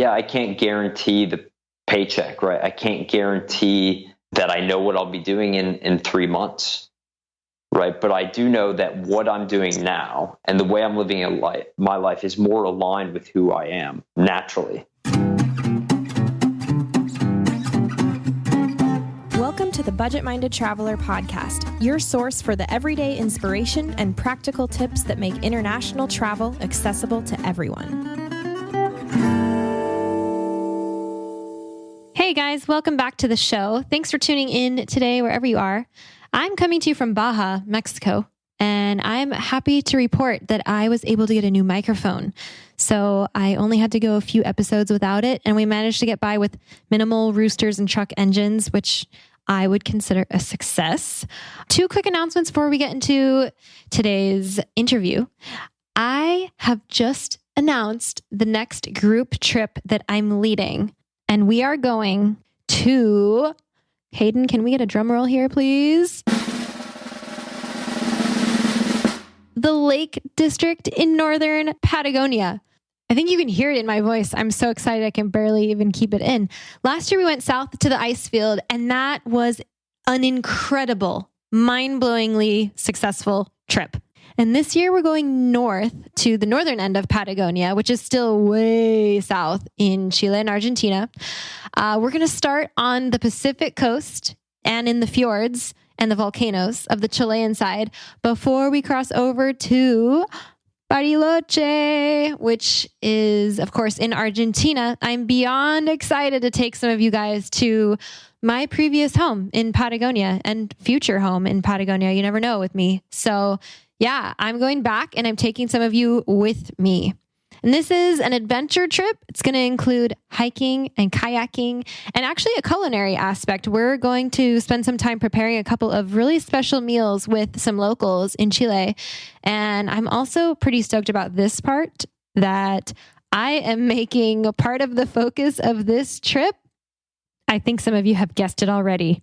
yeah, I can't guarantee the paycheck, right? I can't guarantee that I know what I'll be doing in 3 months, right? But I do know that what I'm doing now and the way I'm living my life is more aligned with who I am naturally. Welcome to the Budget Minded Traveler podcast, your source for the everyday inspiration and practical tips that make international travel accessible to everyone. Hey guys, welcome back to the show. Thanks for tuning in today, wherever you are. I'm coming to you from Baja, Mexico, and I'm happy to report that I was able to get a new microphone. So I only had to go a few episodes without it, and we managed to get by with minimal roosters and truck engines, which I would consider a success. Two quick announcements before we get into today's interview. I have just announced the next group trip that I'm leading, and we are going to... Hayden, can we get a drum roll here, please? The Lake District in northern Patagonia. I think you can hear it in my voice. I'm so excited I can barely even keep it in. Last year we went south to the ice field, and that was an incredible, mind-blowingly successful trip. And this year we're going north to the northern end of Patagonia, which is still way south in Chile and Argentina. We're going to start on the Pacific coast and in the fjords and the volcanoes of the Chilean side before we cross over to Bariloche, which is, of course, in Argentina. I'm beyond excited to take some of you guys to my previous home in Patagonia and future home in Patagonia. You never know with me. So yeah, I'm going back and I'm taking some of you with me. And this is an adventure trip. It's going to include hiking and kayaking and actually a culinary aspect. We're going to spend some time preparing a couple of really special meals with some locals in Chile. And I'm also pretty stoked about this part, that I am making a part of the focus of this trip. I think some of you have guessed it already.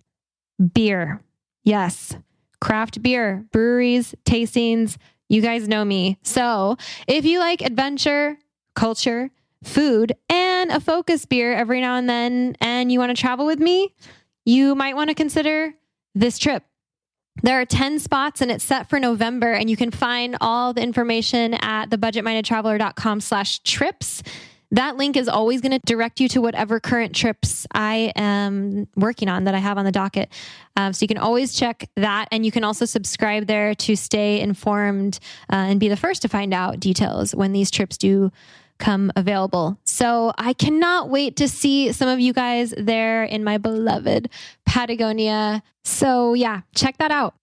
Beer. Yes. Craft beer, breweries, tastings. You guys know me. So if you like adventure, culture, food, and a focus beer every now and then, and you want to travel with me, you might want to consider this trip. There are 10 spots and it's set for November, and you can find all the information at thebudgetmindedtraveler.com/trips. That link is always going to direct you to whatever current trips I am working on that I have on the docket. So you can always check that. And you can also subscribe there to stay informed and be the first to find out details when these trips do come available. So I cannot wait to see some of you guys there in my beloved Patagonia. So yeah, check that out.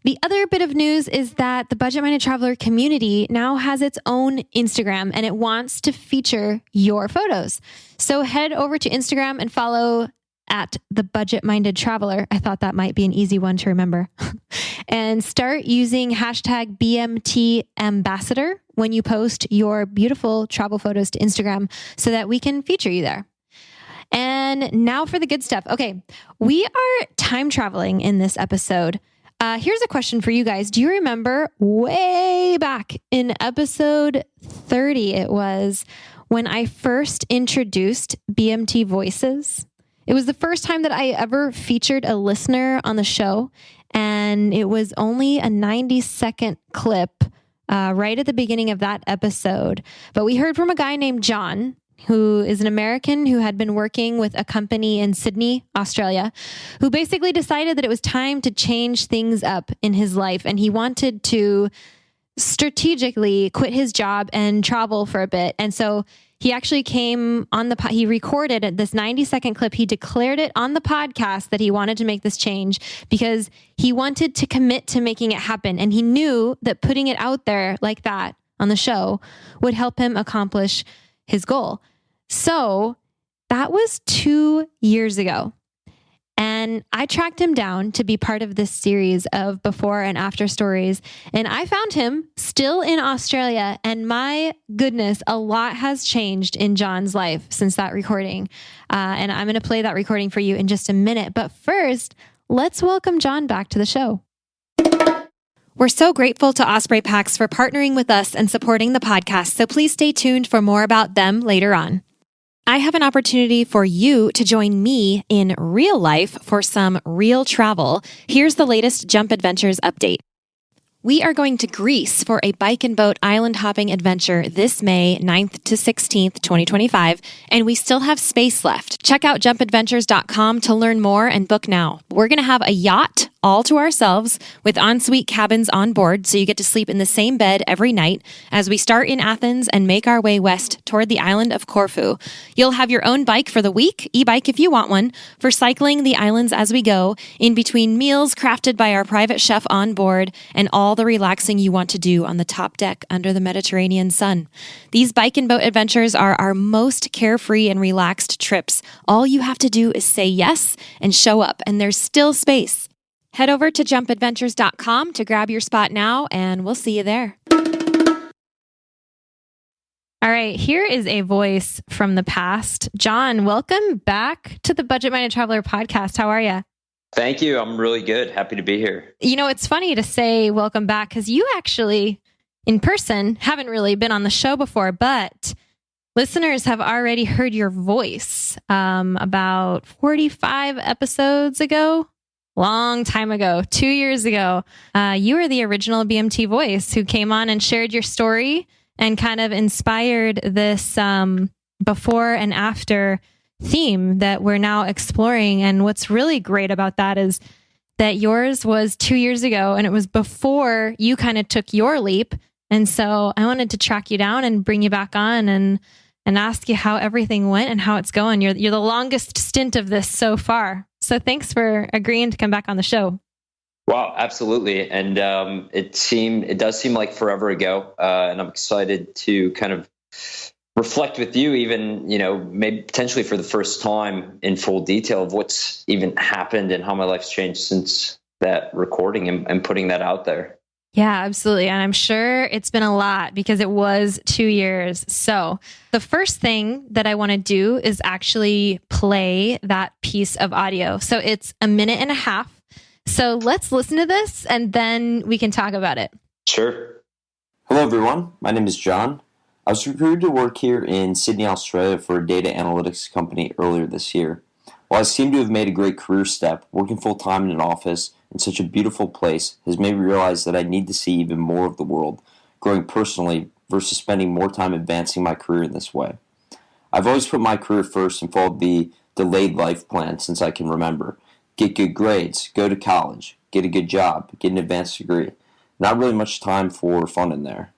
The other bit of news is that the Budget Minded Traveler community now has its own Instagram, and it wants to feature your photos. So head over to Instagram and follow at the Budget Minded Traveler. I thought that might be an easy one to remember. And start using hashtag BMT ambassador when you post your beautiful travel photos to Instagram so that we can feature you there. And now for the good stuff. Okay, we are time traveling in this episode. Here's a question for you guys. Do you remember way back in episode 30, it was when I first introduced BMT Voices? It was the first time that I ever featured a listener on the show, and it was only a 90-second clip right at the beginning of that episode. But we heard from a guy named John, who is an American who had been working with a company in Sydney, Australia, who basically decided that it was time to change things up in his life. And he wanted to strategically quit his job and travel for a bit. And so he actually came on he recorded this 90-second clip. He declared it on the podcast that he wanted to make this change because he wanted to commit to making it happen. And he knew that putting it out there like that on the show would help him accomplish his goal. So that was 2 years ago. And I tracked him down to be part of this series of before and after stories. And I found him still in Australia. And my goodness, a lot has changed in John's life since that recording. And I'm going to play that recording for you in just a minute. But first, let's welcome John back to the show. We're so grateful to Osprey Packs for partnering with us and supporting the podcast. So please stay tuned for more about them later on. I have an opportunity for you to join me in real life for some real travel. Here's the latest Jump Adventures update. We are going to Greece for a bike and boat island hopping adventure this May 9th to 16th, 2025, and we still have space left. Check out jumpadventures.com to learn more and book now. We're going to have a yacht all to ourselves with ensuite cabins on board, so you get to sleep in the same bed every night as we start in Athens and make our way west toward the island of Corfu. You'll have your own bike for the week, e-bike if you want one, for cycling the islands as we go, in between meals crafted by our private chef on board, and all the relaxing you want to do on the top deck under the Mediterranean sun. These bike and boat adventures are our most carefree and relaxed trips. All you have to do is say yes and show up, and there's still space. Head over to jumpadventures.com to grab your spot now, and we'll see you there. All right, here is a voice from the past. John, welcome back to the Budget Minded Traveler podcast. How are you? Thank you. I'm really good. Happy to be here. You know, it's funny to say welcome back because you actually, in person, haven't really been on the show before, but listeners have already heard your voice about 45 episodes ago. Long time ago, 2 years ago. You were the original BMT voice who came on and shared your story and kind of inspired this before and after theme that we're now exploring. And what's really great about that is that yours was 2 years ago and it was before you kind of took your leap. And so I wanted to track you down and bring you back on and ask you how everything went and how it's going. You're the longest stint of this so far. So thanks for agreeing to come back on the show. Wow, absolutely. And it does seem like forever ago. And I'm excited to kind of reflect with you, even, maybe potentially for the first time in full detail of what's even happened and how my life's changed since that recording and putting that out there. Yeah, absolutely. And I'm sure it's been a lot because it was 2 years. So the first thing that I want to do is actually play that piece of audio. So it's 1.5 minutes. So let's listen to this and then we can talk about it. Sure. Hello, everyone. My name is John. I was recruited to work here in Sydney, Australia for a data analytics company earlier this year. While I seem to have made a great career step, working full-time in an office in such a beautiful place has made me realize that I need to see even more of the world, growing personally versus spending more time advancing my career in this way. I've always put my career first and followed the delayed life plan since I can remember. Get good grades, go to college, get a good job, get an advanced degree. Not really much time for fun in there.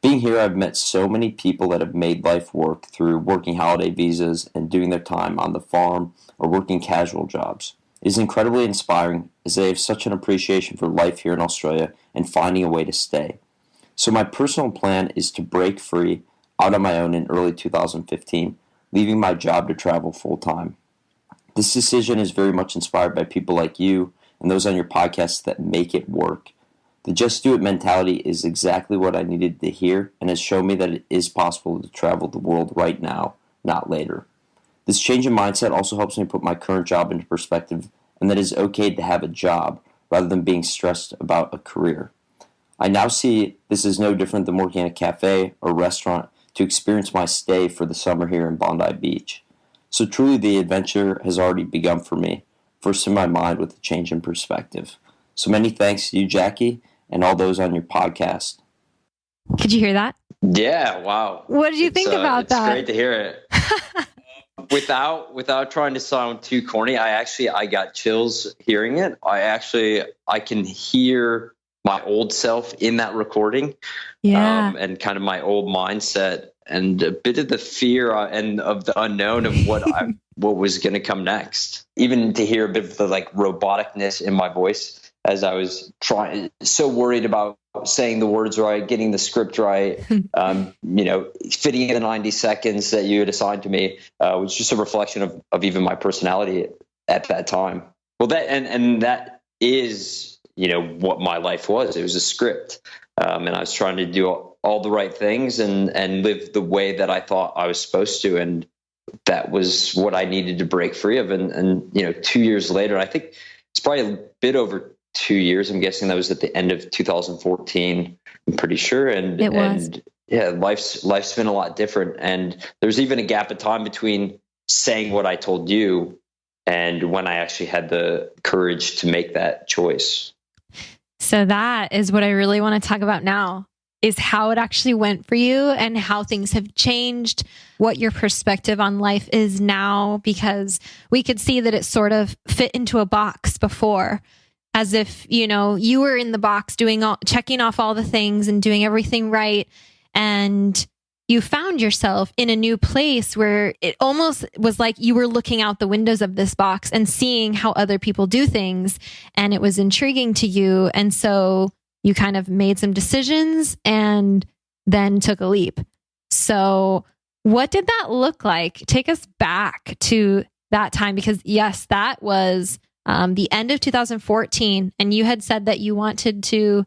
Being here, I've met so many people that have made life work through working holiday visas and doing their time on the farm or working casual jobs. It is incredibly inspiring as they have such an appreciation for life here in Australia and finding a way to stay. So my personal plan is to break free out on my own in early 2015, leaving my job to travel full-time. This decision is very much inspired by people like you and those on your podcast that make it work. The just do it mentality is exactly what I needed to hear and has shown me that it is possible to travel the world right now, not later. This change in mindset also helps me put my current job into perspective and that it is okay to have a job rather than being stressed about a career. I now see this is no different than working at a cafe or restaurant to experience my stay for the summer here in Bondi Beach. So truly the adventure has already begun for me, first in my mind with a change in perspective. So many thanks to you, Jackie, and all those on your podcast. Could you hear that? Yeah. Wow. What did you think about that? It's great to hear it. Without trying to sound too corny, I got chills hearing it. I can hear my old self in that recording. Yeah. And kind of my old mindset and a bit of the fear and of the unknown of what was going to come next. Even to hear a bit of the roboticness in my voice as I was so worried about saying the words right, getting the script right, fitting in the 90 seconds that you had assigned to me, was just a reflection of even my personality at that time. Well, that is, what my life was. It was a script. And I was trying to do all the right things and live the way that I thought I was supposed to. And that was what I needed to break free of. And 2 years later, I think it's probably a bit over 2 years. I'm guessing that was at the end of 2014. I'm pretty sure. And it was. yeah, life's been a lot different. And there's even a gap of time between saying what I told you and when I actually had the courage to make that choice. So that is what I really want to talk about now, is how it actually went for you and how things have changed, what your perspective on life is now, because we could see that it sort of fit into a box before, as if, you were in the box checking off all the things and doing everything right. And you found yourself in a new place where it almost was like you were looking out the windows of this box and seeing how other people do things. And it was intriguing to you. And so you kind of made some decisions and then took a leap. So what did that look like? Take us back to that time, because yes, that was the end of 2014. And you had said that you wanted to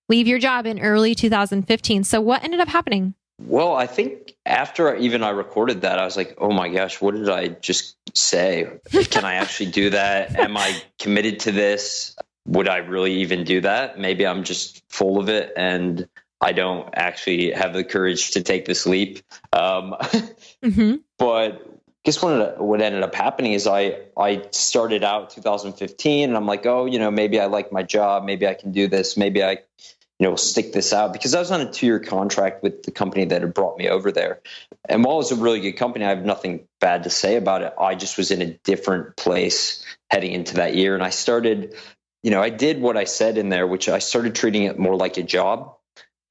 leave your job in early 2015. So what ended up happening? Well, I think after I recorded that, I was like, oh my gosh, what did I just say? Can I actually do that? Am I committed to this? Would I really even do that? Maybe I'm just full of it and I don't actually have the courage to take this leap. Mm-hmm. But I guess what ended up happening is I started out 2015 and I'm like, oh, maybe I like my job. Maybe I can do this. Maybe I stick this out, because I was on a 2-year contract with the company that had brought me over there. And while it's a really good company, I have nothing bad to say about it. I just was in a different place heading into that year. And I started, I did what I said in there, which I started treating it more like a job.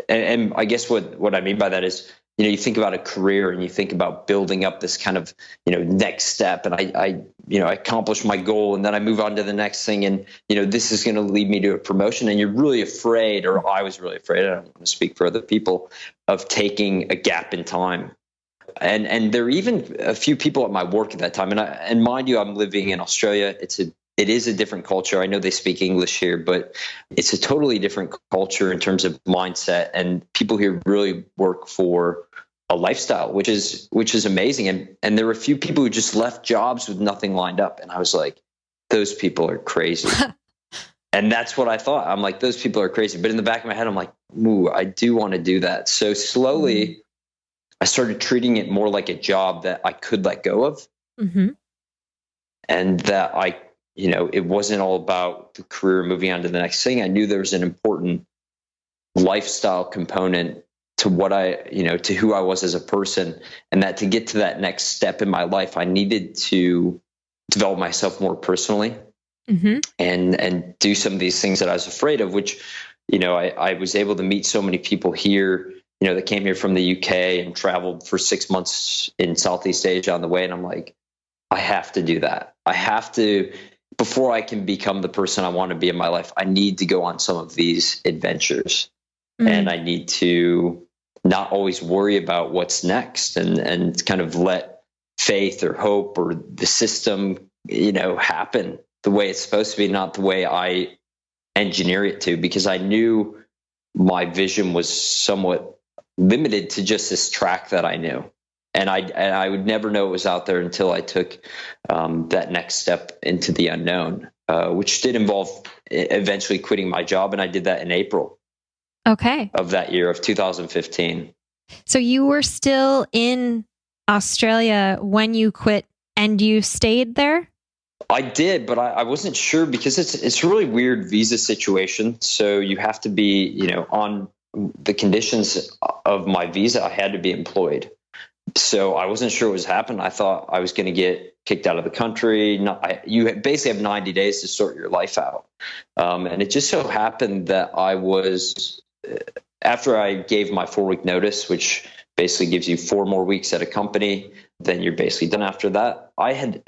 And I guess what I mean by that is, you think about a career and you think about building up this kind of, next step. And I accomplish my goal and then I move on to the next thing. And, this is going to lead me to a promotion. And you're really afraid, or I was really afraid, I don't want to speak for other people, of taking a gap in time. And there are even a few people at my work at that time. And mind you, I'm living in Australia. It is a different culture. I know they speak English here, but it's a totally different culture in terms of mindset. And people here really work for a lifestyle, which is amazing. And there were a few people who just left jobs with nothing lined up. And I was like, those people are crazy. And that's what I thought. I'm like, those people are crazy. But in the back of my head, I'm like, ooh, I do want to do that. So slowly I started treating it more like a job that I could let go of. Mm-hmm. And that it wasn't all about the career moving on to the next thing. I knew there was an important lifestyle component to to who I was as a person, and that to get to that next step in my life, I needed to develop myself more personally, mm-hmm. and do some of these things that I was afraid of, which, I was able to meet so many people here, that came here from the UK and traveled for 6 months in Southeast Asia on the way. And I'm like, I have to do that. I have to. Before I can become the person I want to be in my life, I need to go on some of these adventures, and I need to not always worry about what's next, and kind of let faith or hope or the system, happen the way it's supposed to be, not the way I engineer it to, because I knew my vision was somewhat limited to just this track that I knew. And I would never know it was out there until I took that next step into the unknown, which did involve eventually quitting my job. And I did that in April of that year of 2015. So you were still in Australia when you quit, and you stayed there? I did, but I wasn't sure, because it's a really weird visa situation. So you have to be, on the conditions of my visa, I had to be employed. So I wasn't sure what was happening. I thought I was going to get kicked out of the country. You basically have 90 days to sort your life out. And it just so happened that I was, after I gave my 4-week notice, which basically gives you 4 more weeks at a company, then you're basically done after that. I had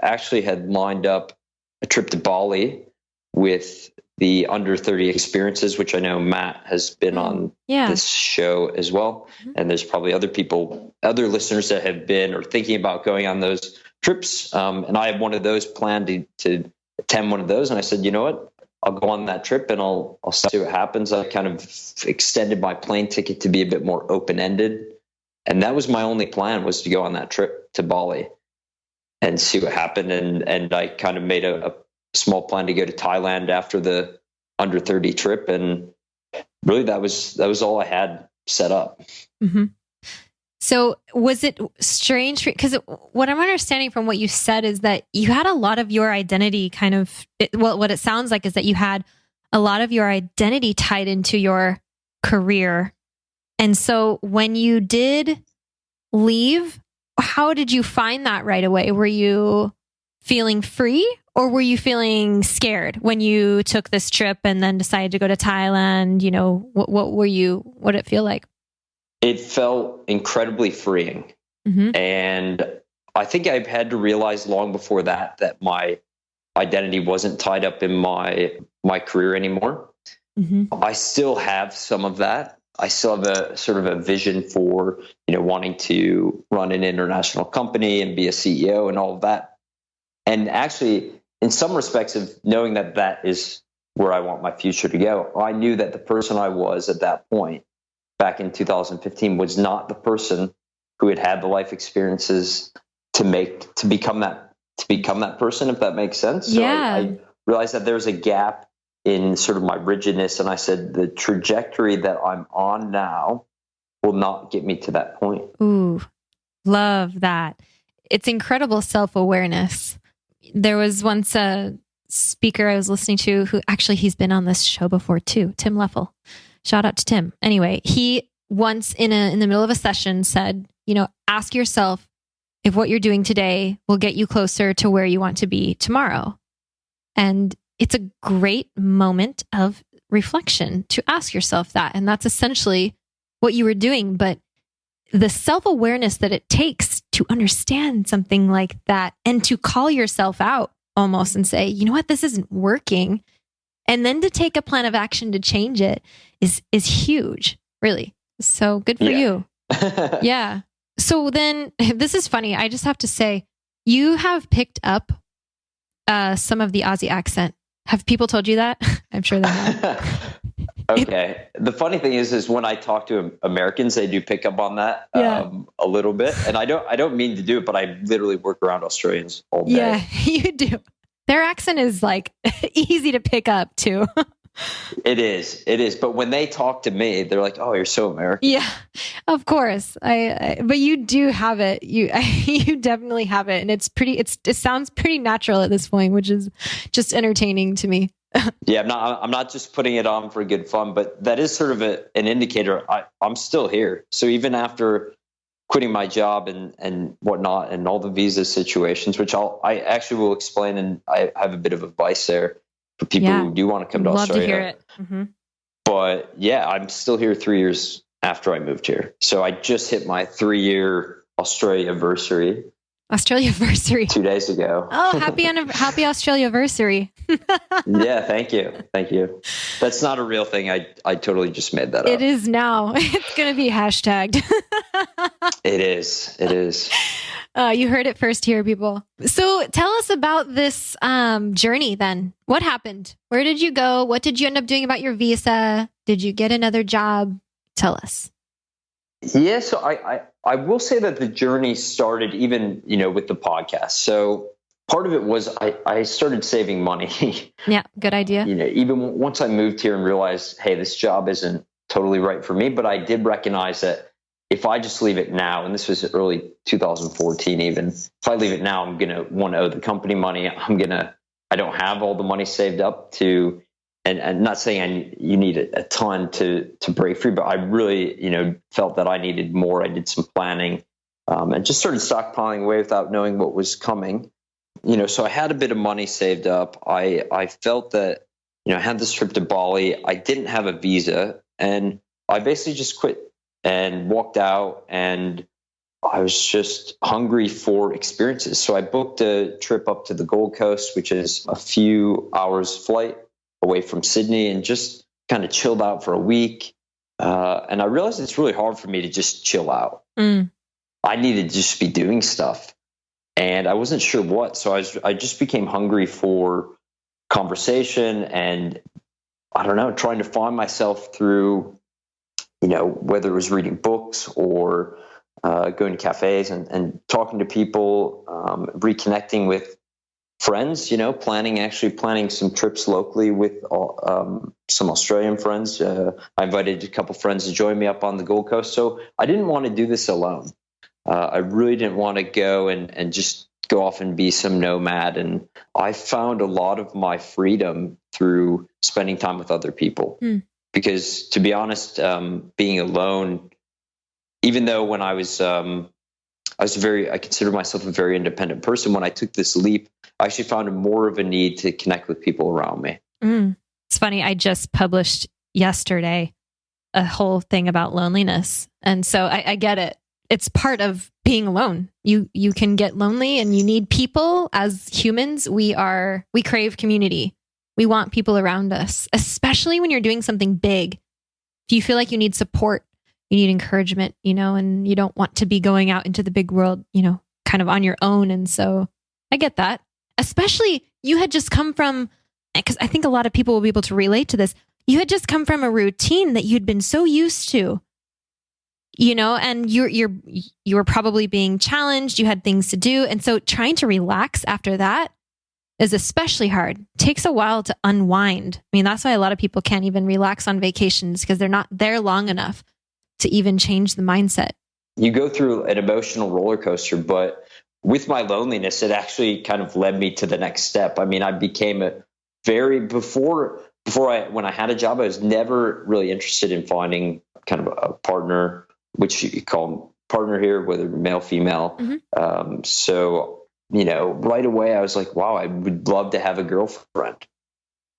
lined up a trip to Bali with the under 30 experiences, which I know Matt has been on this show as well. Mm-hmm. And there's probably other listeners that have been or thinking about going on those trips. And I had one of those planned to attend one of those. And I said, you know what, I'll go on that trip and I'll see what happens. I kind of extended my plane ticket to be a bit more open-ended. And that was my only plan, was to go on that trip to Bali and see what happened. And I kind of made a small plan to go to Thailand after the under 30 trip. And really that was all I had set up. Mm-hmm. So was it strange? Because what I'm understanding from what you said is that you had a lot of your identity what it sounds like is that you had a lot of your identity tied into your career. And so when you did leave, how did you find that right away? Were you feeling free or were you feeling scared when you took this trip and then decided to go to Thailand? You know, what did it feel like? It felt incredibly freeing. Mm-hmm. And I think I've had to realize long before that my identity wasn't tied up in my career anymore. Mm-hmm. I still have some of that. I still have a sort of a vision for, wanting to run an international company and be a CEO and all of that. And actually, in some respects of knowing that is where I want my future to go, I knew that the person I was at that point back in 2015 was not the person who had the life experiences to become that person, if that makes sense. So Yeah. I realized that there's a gap in sort of my rigidness. And I said, the trajectory that I'm on now will not get me to that point. Ooh, love that. It's incredible self-awareness. There was once a speaker I was listening to who actually he's been on this show before too, Tim Leffel. Shout out to Tim. Anyway, he once in the middle of a session said, ask yourself if what you're doing today will get you closer to where you want to be tomorrow. And it's a great moment of reflection to ask yourself that. And that's essentially what you were doing. But the self-awareness that it takes to understand something like that and to call yourself out almost and say, you know what, this isn't working. And then to take a plan of action to change it is huge, really. So good for you. Yeah. So then this is funny. I just have to say, you have picked up some of the Aussie accent. Have people told you that? I'm sure they have. Okay. The funny thing is when I talk to Americans, they do pick up on that a little bit. And I don't mean to do it, but I literally work around Australians all day. Yeah, you do. Their accent is like easy to pick up too. It is. But when they talk to me, they're like, "Oh, you're so American." Yeah, of course. But you do have it. You definitely have it, and it sounds pretty natural at this point, which is just entertaining to me. Yeah, I'm not just putting it on for good fun, but that is sort of an indicator. I'm still here. So even after quitting my job and whatnot and all the visa situations, which I actually will explain, and I have a bit of advice there for people who do want to come to Australia. Love to hear it. Mm-hmm. But yeah, I'm still here 3 years after I moved here. So I just hit my 3-year Australia-versary. Australia-versary. 2 days ago. Oh, happy Australia-versary. Yeah, thank you. That's not a real thing. I totally just made that up. It is now. It's going to be hashtagged. It is. You heard it first here, people. So tell us about this journey then. What happened? Where did you go? What did you end up doing about your visa? Did you get another job? Tell us. Yeah, so I will say that the journey started even, with the podcast. So part of it was I started saving money. Yeah, good idea. Even once I moved here and realized, hey, this job isn't totally right for me, but I did recognize that if I just leave it now, and this was early 2014 even, if I leave it now, I'm going to want to owe the company money. I don't have all the money saved up to, and not saying you need a ton to break free, but I really, felt that I needed more. I did some planning and just started stockpiling away without knowing what was coming. So I had a bit of money saved up. I felt that, I had this trip to Bali. I didn't have a visa, and I basically just quit and walked out, and I was just hungry for experiences. So I booked a trip up to the Gold Coast, which is a few hours flight away from Sydney, and just kind of chilled out for a week. And I realized it's really hard for me to just chill out. I needed to just be doing stuff, and I wasn't sure what. So I just became hungry for conversation, and I don't know, trying to find myself through, whether it was reading books or going to cafes and talking to people, reconnecting with friends, planning some trips locally with some Australian friends. I invited a couple friends to join me up on the Gold Coast. So I didn't want to do this alone. I really didn't want to go and just go off and be some nomad. And I found a lot of my freedom through spending time with other people. Because to be honest, being alone, even though when I consider myself a very independent person. When I took this leap, I actually found more of a need to connect with people around me. It's funny. I just published yesterday a whole thing about loneliness. And so I get it. It's part of being alone. You can get lonely and you need people. As humans, we crave community. We want people around us, especially when you're doing something big. If you feel like you need support, you need encouragement, and you don't want to be going out into the big world, kind of on your own. And so I get that. Especially you had just come from, because I think a lot of people will be able to relate to this. You had just come from a routine that you'd been so used to, and you were probably being challenged. You had things to do. And so trying to relax after that is especially hard. It takes a while to unwind. I mean, that's why a lot of people can't even relax on vacations, because they're not there long enough to even change the mindset. You go through an emotional roller coaster, but with my loneliness, it actually kind of led me to the next step. I mean, I became when I had a job, I was never really interested in finding kind of a partner, which you call partner here, whether male, female. So, right away I was like, wow, I would love to have a girlfriend.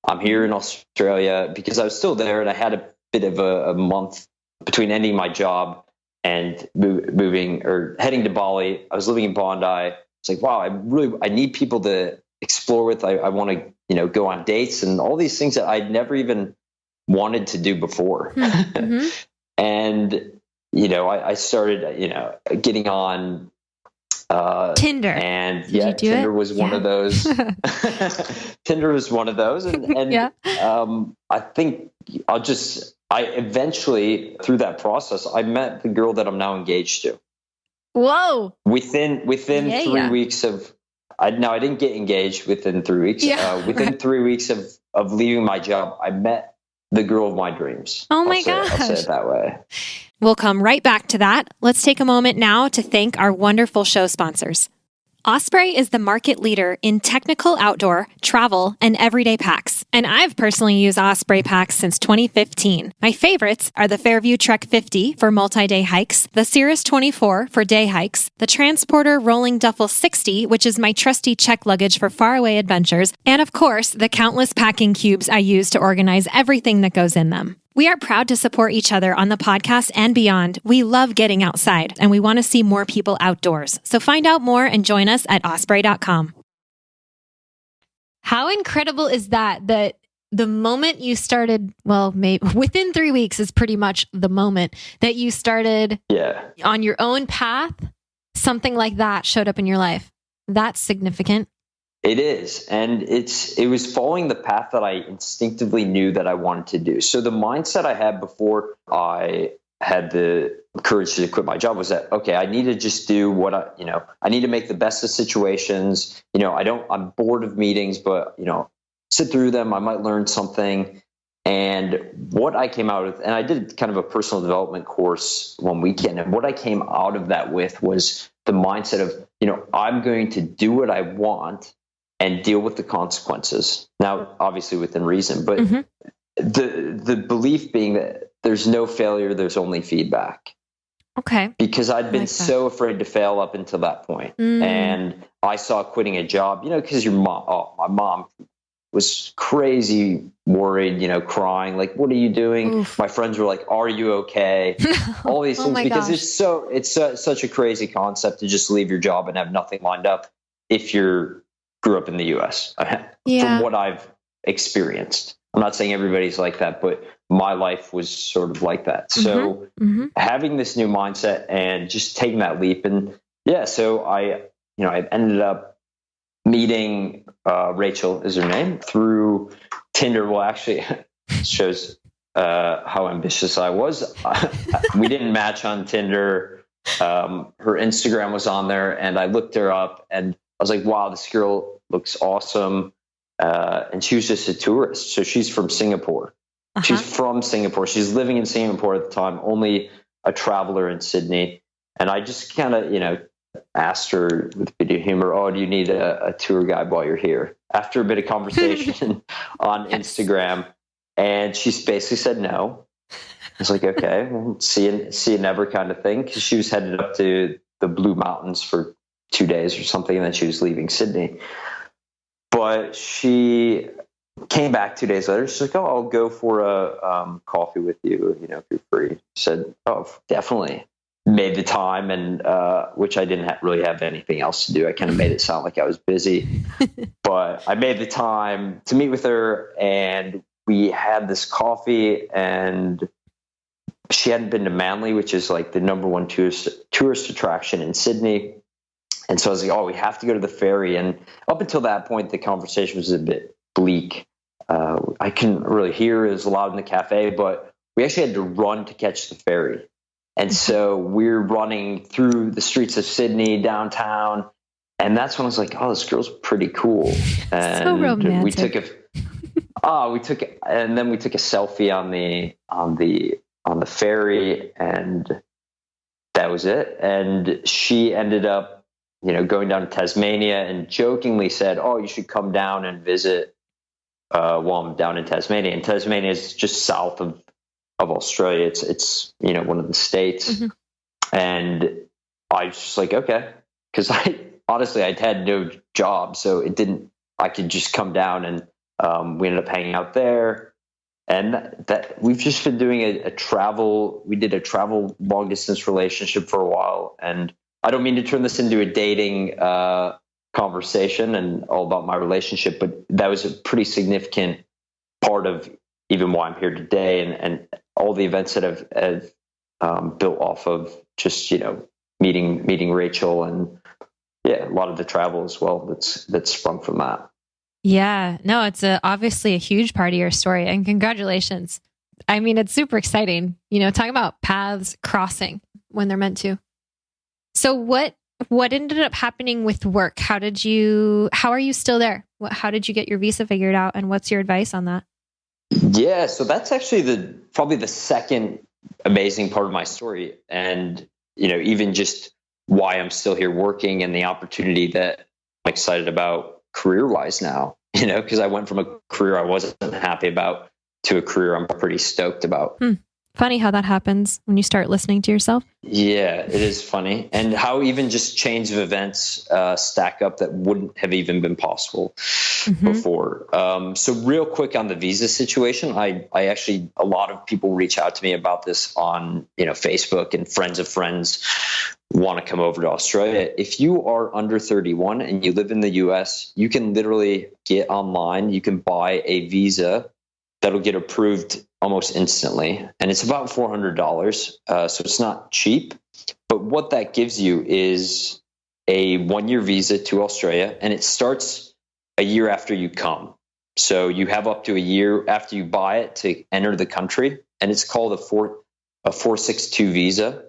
I'm here in Australia because I was still there, and I had a bit of a month between ending my job and moving or heading to Bali. I was living in Bondi. It's like, wow, I need people to explore with. I want to, go on dates and all these things that I'd never even wanted to do before. And, I started, getting on Tinder. And Tinder was one of those. Tinder was one of those. And I think I eventually, through that process, I met the girl that I'm now engaged to. Whoa. Within 3 weeks of, I didn't get engaged within 3 weeks. Within 3 weeks of leaving my job, I met the girl of my dreams. Oh my gosh. I'll say it that way. We'll come right back to that. Let's take a moment now to thank our wonderful show sponsors. Osprey is the market leader in technical outdoor, travel, and everyday packs. And I've personally used Osprey packs since 2015. My favorites are the Fairview Trek 50 for multi-day hikes, the Cirrus 24 for day hikes, the Transporter Rolling Duffel 60, which is my trusty check luggage for faraway adventures, and of course, the countless packing cubes I use to organize everything that goes in them. We are proud to support each other on the podcast and beyond. We love getting outside, and we want to see more people outdoors. So find out more and join us at osprey.com. How incredible is that the moment you started, well, maybe within 3 weeks is pretty much the moment that you started on your own path, something like that showed up in your life. That's significant. It is. And it was following the path that I instinctively knew that I wanted to do. So the mindset I had before I had the courage to quit my job was that, okay, I need to just do what I need to make the best of situations. I'm bored of meetings, but, sit through them. I might learn something. And what I came out with, and I did kind of a personal development course one weekend. And what I came out of that with was the mindset of, I'm going to do what I want and deal with the consequences. Now, obviously within reason, but the belief being that there's no failure, there's only feedback. Okay. Because I'd been so afraid to fail up until that point. And I saw quitting a job, because my mom was crazy worried, crying, like, what are you doing? Oof. My friends were like, are you okay? All these things, because it's such a crazy concept to just leave your job and have nothing lined up if you grew up in the US. From what I've experienced. I'm not saying everybody's like that, but my life was sort of like that. So having this new mindset and just taking that leap, and so I ended up meeting Rachel is her name through Tinder. Well, actually, shows how ambitious I was. We didn't match on Tinder. Her Instagram was on there, and I looked her up, and I was like, wow, this girl looks awesome. And she was just a tourist. So she's from Singapore. She's from Singapore. She's living in Singapore at the time, only a traveler in Sydney. And I just kind of, asked her with a bit of humor, oh, do you need a tour guide while you're here? After a bit of conversation on Instagram. And she basically said no. I was like, okay, well, see you never kind of thing. Because she was headed up to the Blue Mountains for 2 days or something. And then she was leaving Sydney. But she came back 2 days later. She's like, oh, I'll go for a coffee with you, if you're free. I said, oh, definitely. Made the time, and which I didn't really have anything else to do. I kind of made it sound like I was busy. But I made the time to meet with her, and we had this coffee, and she hadn't been to Manly, which is like the number one tourist attraction in Sydney. And so I was like, oh, we have to go to the ferry. And up until that point, the conversation was a bit bleak. I couldn't really hear. It was loud in the cafe, but we actually had to run to catch the ferry. And so we're running through the streets of Sydney, downtown. And that's when I was like, oh, this girl's pretty cool. And so romantic. we took a selfie on the ferry, and that was it. And she ended up, going down to Tasmania, and jokingly said, oh, you should come down and visit while I'm down in Tasmania. And Tasmania is just south of Australia. It's one of the states. Mm-hmm. And I was just like, okay. Because I'd had no job, so I could just come down, and we ended up hanging out there. And that we've just been doing we did a travel long distance relationship for a while. And I don't mean to turn this into a dating conversation and all about my relationship, but that was a pretty significant part of even why I'm here today, and all the events that have built off of just meeting Rachel, and a lot of the travel as well that's sprung from that. Yeah, no, it's obviously a huge part of your story, and congratulations. I mean, it's super exciting, talking about paths crossing when they're meant to. So what ended up happening with work? How are you still there? How did you get your visa figured out, and what's your advice on that? Yeah, so that's actually probably the second amazing part of my story. And, even just why I'm still here working, and the opportunity that I'm excited about career-wise now, because I went from a career I wasn't happy about to a career I'm pretty stoked about. Funny how that happens when you start listening to yourself. Yeah, it is funny. And how even just change of events stack up that wouldn't have even been possible before. So real quick on the visa situation, I actually, a lot of people reach out to me about this on, Facebook, and friends of friends want to come over to Australia. If you are under 31 and you live in the US, you can literally get online. You can buy a visa that'll get approved almost instantly. And it's about $400. So it's not cheap. But what that gives you is a 1-year visa to Australia, and it starts a year after you come. So you have up to a year after you buy it to enter the country. And it's called a 462 visa.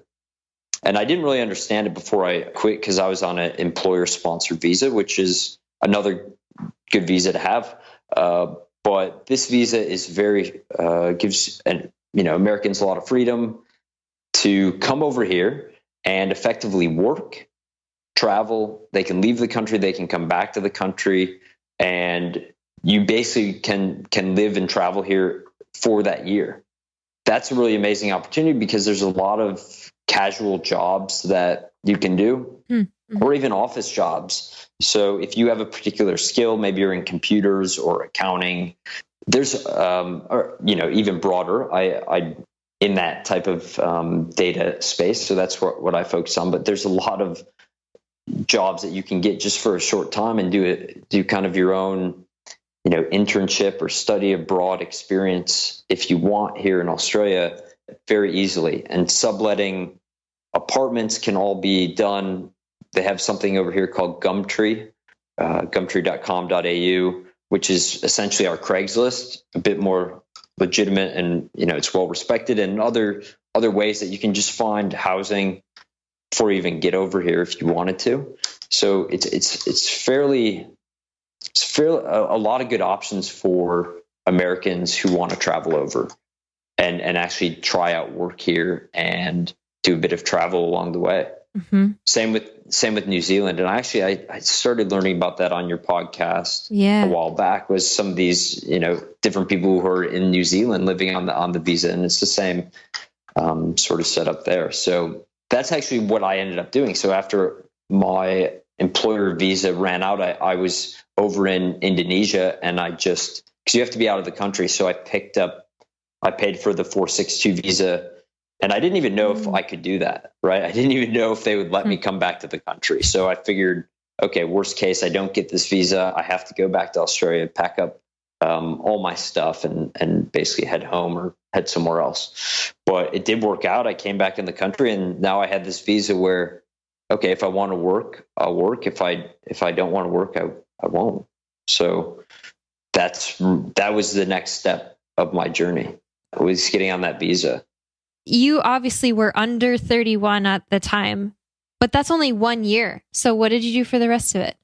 And I didn't really understand it before I quit, because I was on an employer-sponsored visa, which is another good visa to have. But this visa is gives Americans a lot of freedom to come over here and effectively work, travel. They can leave the country, they can come back to the country, and you basically can live and travel here for that year. That's a really amazing opportunity, because there's a lot of casual jobs that you can do, or even office jobs. So if you have a particular skill, maybe you're in computers or accounting, there's, or, even broader, I in that type of data space. So that's what I focus on. But there's a lot of jobs that you can get just for a short time and do kind of your own, internship or study abroad experience if you want here in Australia very easily. And subletting apartments can all be done. They have something over here called Gumtree, gumtree.com.au, which is essentially our Craigslist, a bit more legitimate, and it's well respected, and other ways that you can just find housing before you even get over here if you wanted to. So it's fairly a lot of good options for Americans who want to travel over and actually try out work here and do a bit of travel along the way. Mm-hmm. Same with New Zealand. And I started learning about that on your podcast a while back, was some of these, different people who are in New Zealand living on the visa. And it's the same sort of setup there. So that's actually what I ended up doing. So after my employer visa ran out, I was over in Indonesia, and because you have to be out of the country. So I paid for the 462 visa, and I didn't even know if I could do that, right? I didn't even know if they would let me come back to the country. So I figured, okay, worst case, I don't get this visa. I have to go back to Australia, pack up all my stuff and basically head home or head somewhere else. But it did work out. I came back in the country, and now I had this visa where, okay, if I want to work, I'll work. If I don't want to work, I won't. So that was the next step of my journey, was getting on that visa. You obviously were under 31 at the time, but that's only 1 year. So what did you do for the rest of it?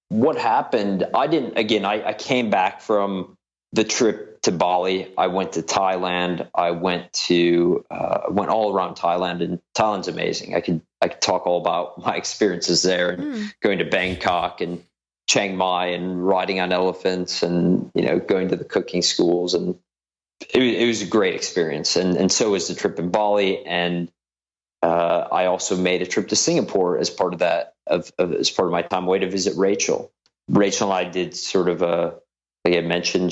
What happened? I came back from the trip to Bali. I went to Thailand. I went all around Thailand, and Thailand's amazing. I could talk all about my experiences there, and going to Bangkok and Chiang Mai and riding on elephants, and going to the cooking schools, and it was a great experience. And so was the trip in Bali, and I also made a trip to Singapore as part of that, as part of my time away, to visit Rachel. Rachel and I did sort of like I mentioned,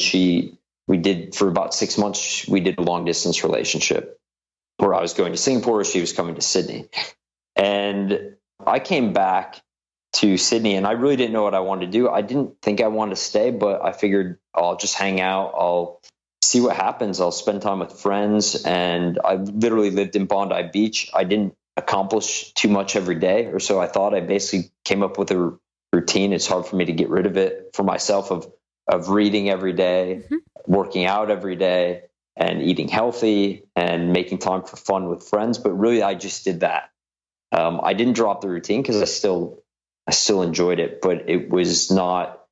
we did for about 6 months, we did a long distance relationship where I was going to Singapore, she was coming to Sydney. And I came back to Sydney, and I really didn't know what I wanted to do. I didn't think I wanted to stay, but I figured I'll just hang out. I'll see what happens. I'll spend time with friends. And I literally lived in Bondi Beach. I didn't accomplish too much every day, or so I thought. I basically came up with a routine. It's hard for me to get rid of it for myself, of reading every day, working out every day, and eating healthy and making time for fun with friends. But really, I just did that. I didn't drop the routine because I still enjoyed it, but it was not,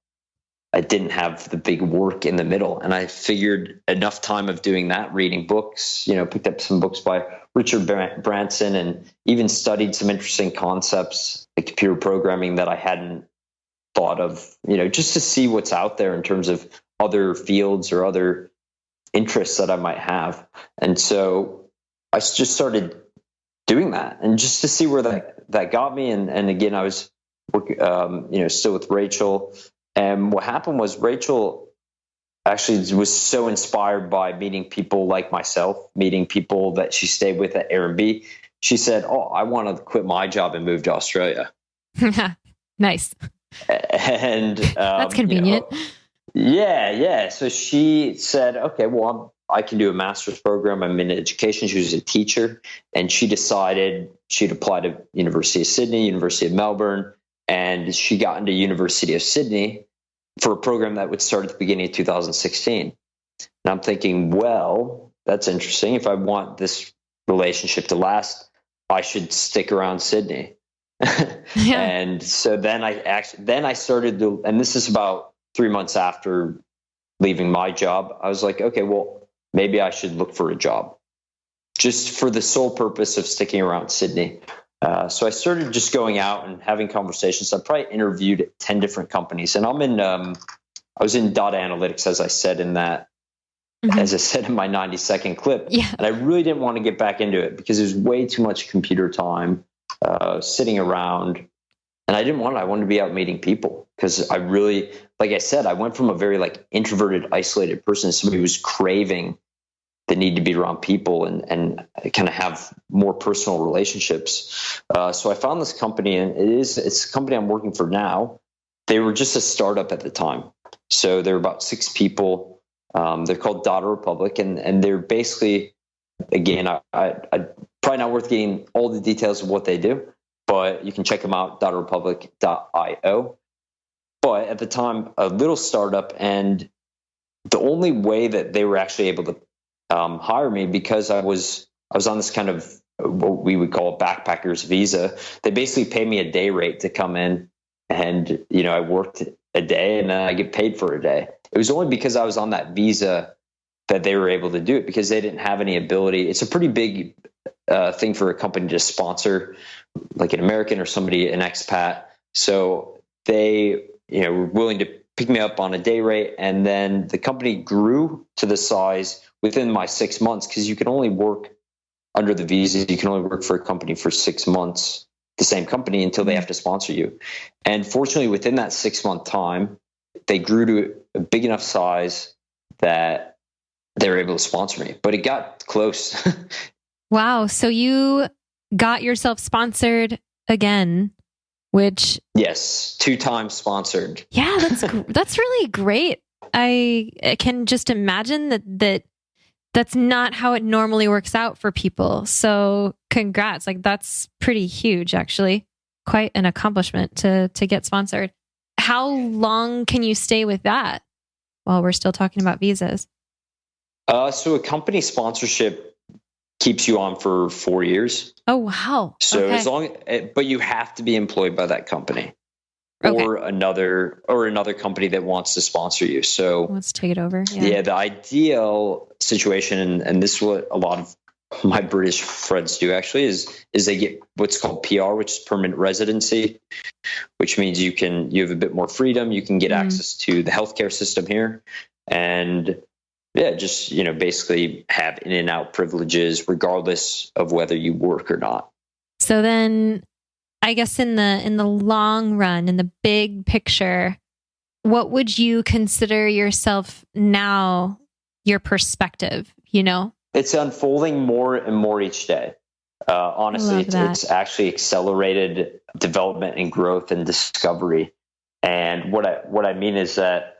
I didn't have the big work in the middle. And I figured enough time of doing that, reading books, picked up some books by Richard Branson, and even studied some interesting concepts like computer programming that I hadn't thought of, just to see what's out there in terms of other fields or other interests that I might have. And so I just started doing that, and just to see where that got me. And again, I was still with Rachel. And what happened was, Rachel actually was so inspired by meeting people like myself, meeting people that she stayed with at Airbnb. She said, "Oh, I want to quit my job and move to Australia." Nice. And that's convenient. Yeah. So she said, "Okay, well, I can do a master's program. I'm in education." She was a teacher, and she decided she'd apply to University of Sydney, University of Melbourne, and she got into University of Sydney for a program that would start at the beginning of 2016. And I'm thinking, well, that's interesting. If I want this relationship to last, I should stick around Sydney. Yeah. And so then I started to, and this is about 3 months after leaving my job. I was like, okay, well, maybe I should look for a job, just for the sole purpose of sticking around Sydney. So I started just going out and having conversations. I probably interviewed at 10 different companies, and I was in data analytics, as I said in that, as I said in my 90-second clip. Yeah. And I really didn't want to get back into it because it was way too much computer time, sitting around. And I wanted to be out meeting people, because I really, like I said, I went from a very introverted, isolated person to somebody who was craving the need to be around people and kind of have more personal relationships. So I found this company, and it's a company I'm working for now. They were just a startup at the time. So there were about 6 people. They're called Data Republic, and they're basically, again, I probably not worth getting all the details of what they do, but you can check them out, datarepublic.io. But at the time, a little startup, and the only way that they were actually able to hire me, because I was on this kind of what we would call a backpacker's visa. They basically paid me a day rate to come in, and I worked a day and then I get paid for a day. It was only because I was on that visa that they were able to do it, because they didn't have any ability. It's a pretty big thing for a company to sponsor like an American or somebody, an expat. So they, were willing to pick me up on a day rate. And then the company grew to the size within my 6 months, because you can only work under the visa. You can only work for a company for 6 months, the same company, until they have to sponsor you. And fortunately, within that 6 month time, they grew to a big enough size that they were able to sponsor me, but it got close. Wow. So you got yourself sponsored again, which... Yes, 2 times sponsored. Yeah, that's really great. I can just imagine that's not how it normally works out for people. So congrats. Like, that's pretty huge, actually. Quite an accomplishment to get sponsored. How long can you stay with that while we're still talking about visas? So a company sponsorship keeps you on for 4 years. Oh, wow. So Okay. but you have to be employed by that company, or another company that wants to sponsor you. So let's take it over. Yeah, the ideal situation, and this is what a lot of my British friends do actually, is they get what's called PR, which is permanent residency, which means you have a bit more freedom. You can get access to the healthcare system here, and just basically have in and out privileges regardless of whether you work or not. So then, I guess in the long run, in the big picture, what would you consider yourself now? Your perspective, It's unfolding more and more each day. Honestly, it's actually accelerated development and growth and discovery. And what I mean is that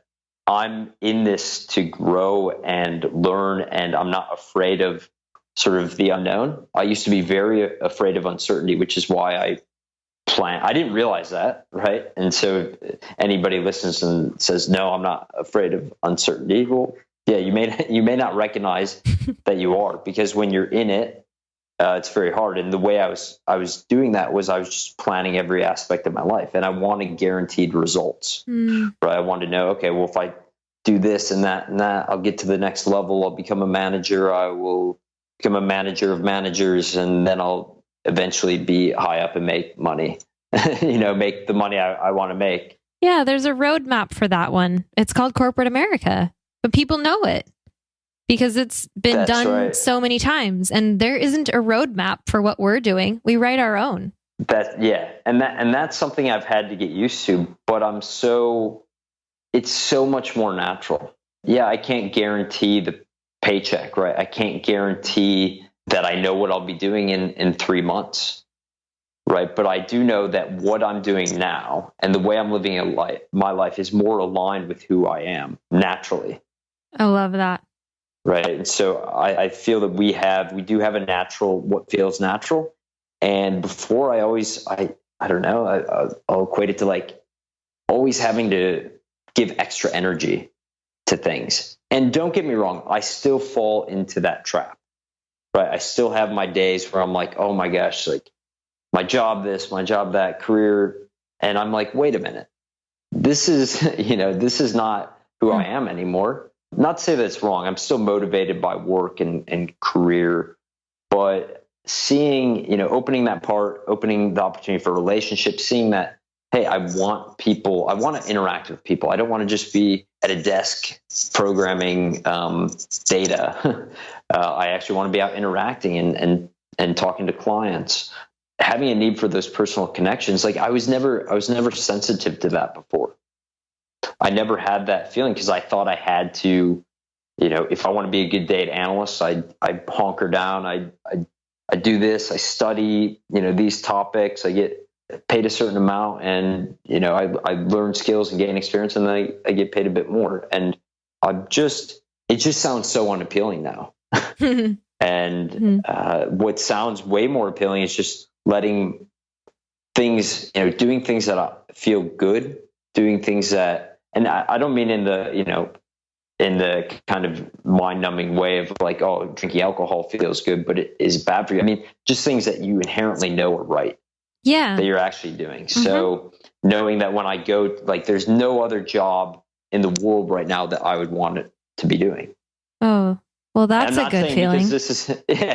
I'm in this to grow and learn, and I'm not afraid of sort of the unknown. I used to be very afraid of uncertainty, which is why I didn't realize that, right? And so if anybody listens and says, no, I'm not afraid of uncertainty, well, yeah, you may not recognize that you are, because when you're in it, it's very hard. And the way I was doing that was I was just planning every aspect of my life, and I wanted guaranteed results. Right? I wanted to know, okay, well, if I do this and that, I'll get to the next level. I'll become a manager. I will become a manager of managers, and then I'll eventually be high up and make money. Make the money I want to make. Yeah, there's a roadmap for that one. It's called corporate America, but people know it because it's been done so many times, and there isn't a roadmap for what we're doing. We write our own. And that's something I've had to get used to, but it's so much more natural. Yeah, I can't guarantee the paycheck, right? I can't guarantee that I know what I'll be doing in 3 months, right? But I do know that what I'm doing now and the way I'm living my life is more aligned with who I am naturally. I love that. Right. And so I feel that we do have a natural, what feels natural. And before I don't know, I'll equate it to like always having to give extra energy to things. And don't get me wrong, I still fall into that trap, right? I still have my days where I'm like, oh my gosh, like my job this, my job that, career. And I'm like, wait a minute, this is not who I am anymore. Not to say that it's wrong. I'm still motivated by work and career, but seeing, opening the opportunity for relationships, seeing that, hey, I want to interact with people. I don't want to just be at a desk programming data. I actually want to be out interacting and talking to clients, having a need for those personal connections. Like I was never sensitive to that before. I never had that feeling because I thought I had to, if I want to be a good data analyst, I hunker down. I do this. I study, these topics. I get paid a certain amount, and I learn skills and gain experience, and then I get paid a bit more. And it just sounds so unappealing now. And what sounds way more appealing is just letting things, doing things that feel good, doing things that. And I don't mean in the kind of mind-numbing way of like, drinking alcohol feels good, but it is bad for you. I mean, just things that you inherently know are right. Yeah. that you're actually doing. So knowing that when I go, like, there's no other job in the world right now that I would want it to be doing. Oh, well, that's a good feeling.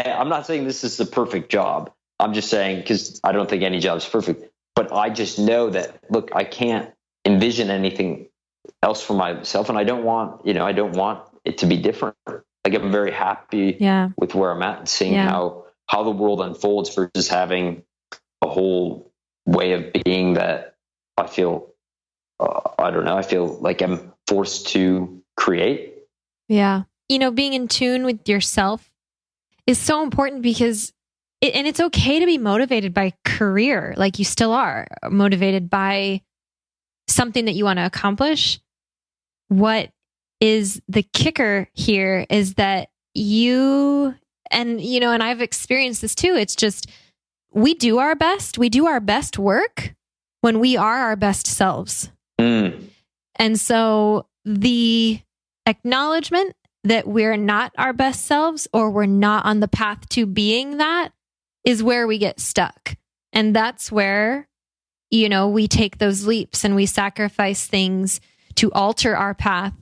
I'm not saying this is the perfect job. I'm just saying, because I don't think any job is perfect, but I just know that, look, I can't envision anything else for myself. And I don't want it to be different. Like, I'm very happy with where I'm at and seeing how the world unfolds versus having a whole way of being that I feel, I feel like I'm forced to create. Yeah. Being in tune with yourself is so important because and it's okay to be motivated by career. Like, you still are motivated by something that you want to accomplish. What is the kicker here is that and I've experienced this too. It's just, we do our best work when we are our best selves. And so the acknowledgement that we're not our best selves, or we're not on the path to being that, is where we get stuck. And that's where, we take those leaps and we sacrifice things to alter our path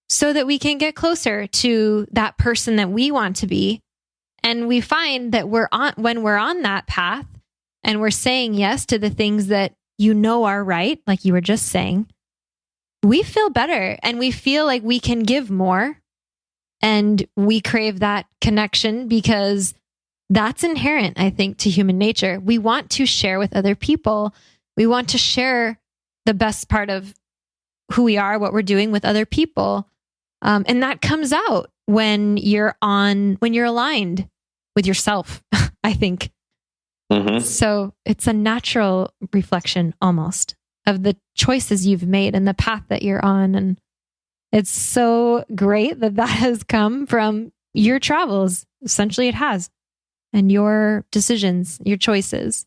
so that we can get closer to that person that we want to be. And we find that when we're on that path and we're saying yes to the things that are right, like you were just saying, we feel better and we feel like we can give more. And we crave that connection because that's inherent, I think, to human nature. We want to share with other people. We want to share the best part of who we are, what we're doing with other people. And that comes out when you're aligned with yourself, I think. So it's a natural reflection almost of the choices you've made and the path that you're on. And it's so great that has come from your travels. Essentially, it has. And your decisions, your choices.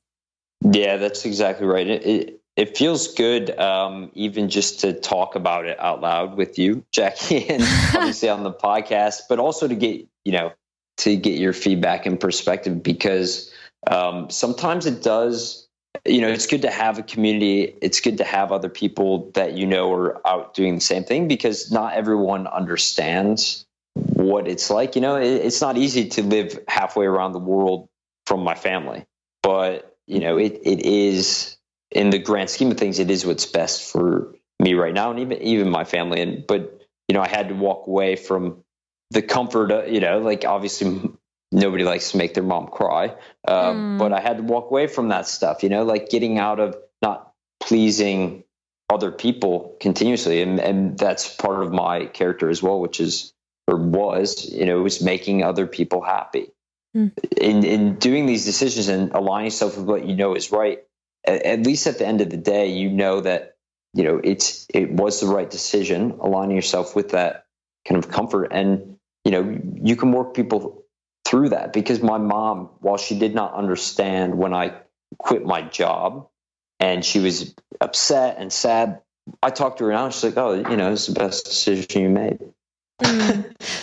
Yeah, that's exactly right. It feels good, even just to talk about it out loud with you, Jackie, and obviously on the podcast, but also to get your feedback and perspective, because sometimes it does. It's good to have a community. It's good to have other people that are out doing the same thing, because not everyone understands what it's like. It's not easy to live halfway around the world from my family, but it is, in the grand scheme of things, it is what's best for me right now, and even my family. But I had to walk away from the comfort of, like, obviously nobody likes to make their mom cry. But I had to walk away from that stuff, like getting out of not pleasing other people continuously. And that's part of my character as well, was making other people happy. In doing these decisions and aligning yourself with what is right. At least at the end of the day, that, it was the right decision, aligning yourself with that kind of comfort. And, you can work people through that, because my mom, while she did not understand when I quit my job and she was upset and sad, I talked to her now and she's like, oh, it's the best decision you made.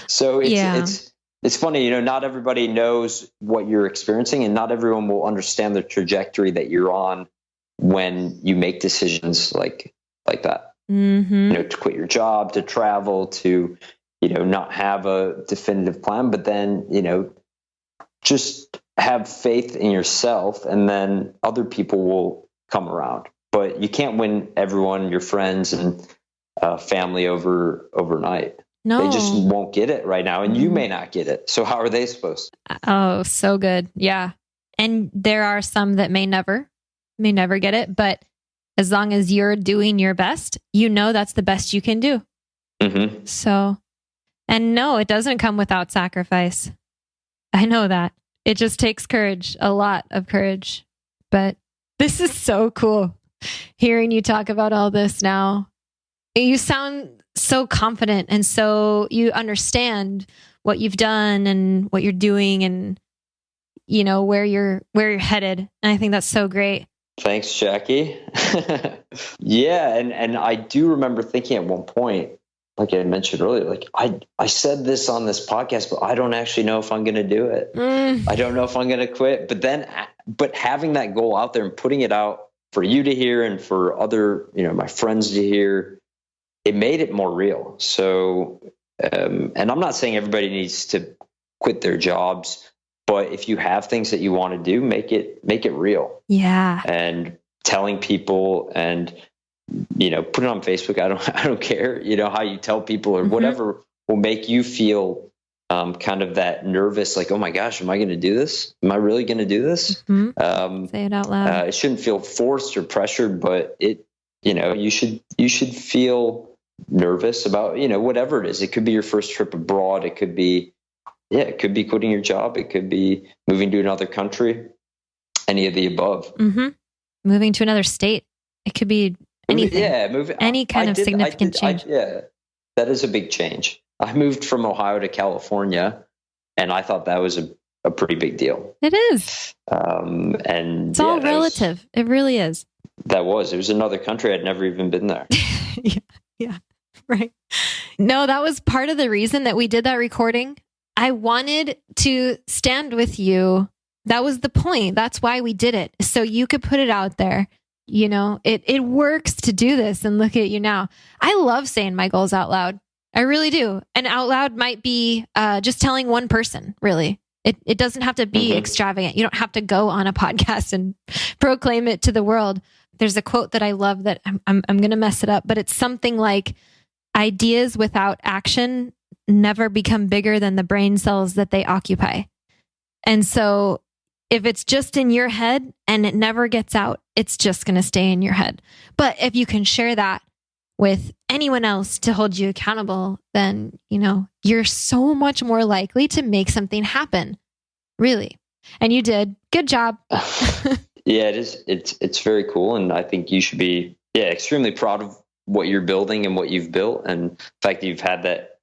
So it's funny, not everybody knows what you're experiencing, and not everyone will understand the trajectory that you're on when you make decisions like that. To quit your job, to travel, to not have a definitive plan, but then just have faith in yourself, and then other people will come around. But you can't win everyone, your friends and family, overnight. No. They just won't get it right now, and you may not get it. So how are they supposed to? Oh, so good. Yeah. And there are some that may never get it, but as long as you're doing your best, that's the best you can do. So, and no, it doesn't come without sacrifice. I know that. It just takes courage, a lot of courage. But this is so cool hearing you talk about all this now. You sound so confident, and so you understand what you've done and what you're doing, and where you're headed. And I think that's so great. Thanks, Jackie. Yeah, and I do remember thinking at one point, like I mentioned earlier, like I said this on this podcast, but I don't actually know if I'm going to do it. I don't know if I'm going to quit. But having that goal out there and putting it out for you to hear and for other, my friends to hear, it made it more real. So, and I'm not saying everybody needs to quit their jobs, but if you have things that you want to do, make it real. Yeah. And telling people and, put it on Facebook. I don't care, how you tell people or whatever will make you feel kind of that nervous, like, oh my gosh, am I going to do this? Am I really going to do this? Say it out loud. It shouldn't feel forced or pressured, but you should feel nervous about, whatever it is. It could be your first trip abroad. It could be quitting your job. It could be moving to another country, any of the above. Moving to another state. It could be anything. Any kind of significant change. That is a big change. I moved from Ohio to California, and I thought that was a pretty big deal. It is. And it's all relative. It really is. It was another country. I'd never even been there. Yeah. Right. No, that was part of the reason that we did that recording. I wanted to stand with you. That was the point. That's why we did it. So you could put it out there. It works to do this, and look at you now. I love saying my goals out loud. I really do. And out loud might be just telling one person, really. It doesn't have to be extravagant. You don't have to go on a podcast and proclaim it to the world. There's a quote that I love that I'm going to mess it up, but it's something like, ideas without action never become bigger than the brain cells that they occupy. And so if it's just in your head and it never gets out, it's just going to stay in your head. But if you can share that with anyone else to hold you accountable, then, you're so much more likely to make something happen. Really. And you did. Good job. Yeah, it is. It's very cool. And I think you should be, extremely proud of what you're building and what you've built. And the fact that you've had that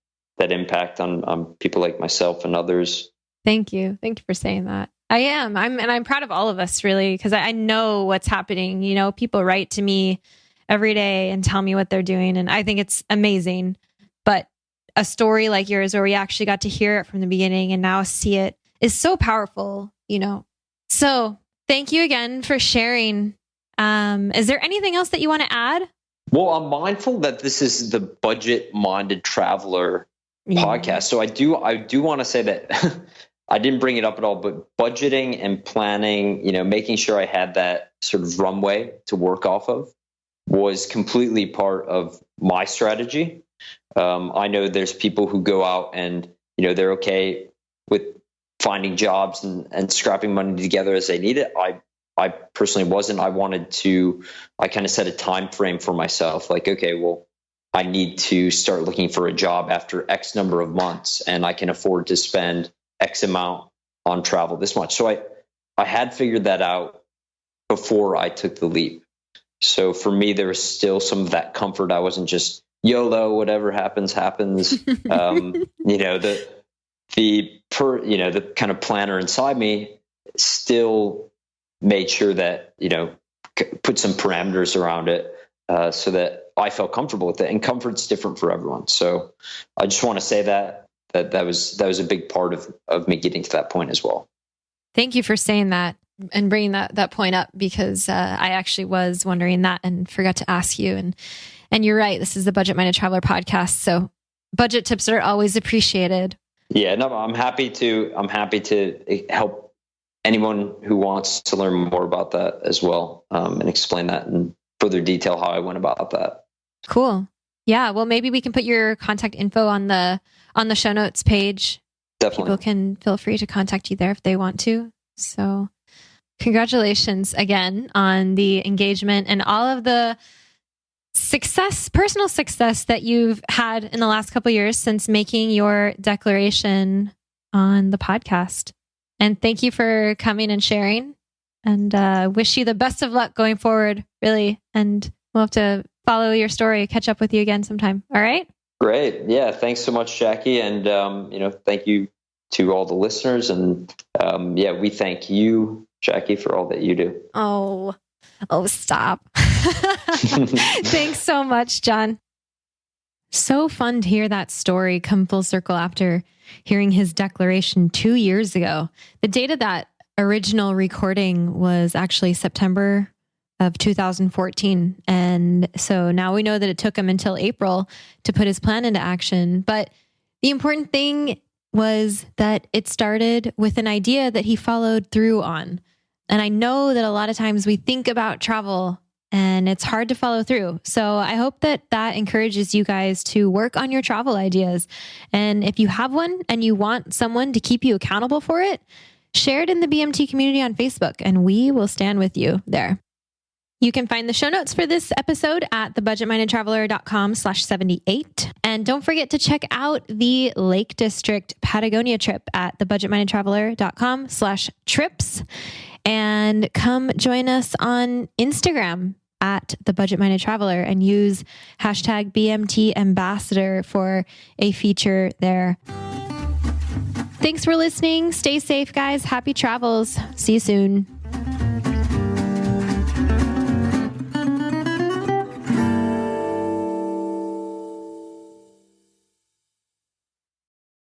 impact on people like myself and others. Thank you. Thank you for saying that. I am. I'm proud of all of us, really, because I know what's happening. People write to me every day and tell me what they're doing. And I think it's amazing. But a story like yours, where we actually got to hear it from the beginning and now see it, is so powerful, So thank you again for sharing. Is there anything else that you want to add? Well, I'm mindful that this is the budget-minded traveler podcast. So I do want to say that I didn't bring it up at all, but budgeting and planning, making sure I had that sort of runway to work off of was completely part of my strategy. I know there's people who go out and, they're okay with finding jobs and scrapping money together as they need it. I personally wasn't. I kind of set a time frame for myself. Like, okay, well, I need to start looking for a job after X number of months, and I can afford to spend X amount on travel this much. So I had figured that out before I took the leap. So for me, there was still some of that comfort. I wasn't just YOLO, whatever happens, happens. The kind of planner inside me still made sure that, put some parameters around it so that I felt comfortable with it. And comfort's different for everyone. So I just want to say that was a big part of me getting to that point as well. Thank you for saying that and bringing that point up, because I actually was wondering that and forgot to ask you. And you're right. This is the Budget Minded Traveler podcast. So budget tips are always appreciated. Yeah, no, I'm happy to help anyone who wants to learn more about that as well, and explain that in further detail how I went about that. Cool. Yeah. Well, maybe we can put your contact info on the show notes page. Definitely. People can feel free to contact you there if they want to. So congratulations again on the engagement and all of the personal success that you've had in the last couple of years since making your declaration on the podcast. And thank you for coming and sharing, and wish you the best of luck going forward, really. And we'll have to follow your story, catch up with you again sometime. All right. Great. Yeah. Thanks so much, Jackie. And, thank you to all the listeners. And we thank you, Jackie, for all that you do. Oh, stop. Thanks so much, John. So fun to hear that story come full circle after hearing his declaration 2 years ago. The date of that original recording was actually September of 2014. And so now we know that it took him until April to put his plan into action. But the important thing was that it started with an idea that he followed through on. And I know that a lot of times we think about travel and it's hard to follow through. So I hope that that encourages you guys to work on your travel ideas. And if you have one and you want someone to keep you accountable for it, share it in the BMT community on Facebook and we will stand with you there. You can find the show notes for this episode at thebudgetmindedtraveler.com/78. And don't forget to check out the Lake District Patagonia trip at thebudgetmindedtraveler.com/trips. And come join us on Instagram at The Budget Minded Traveler and use hashtag BMT Ambassador for a feature there. Thanks for listening. Stay safe, guys. Happy travels. See you soon.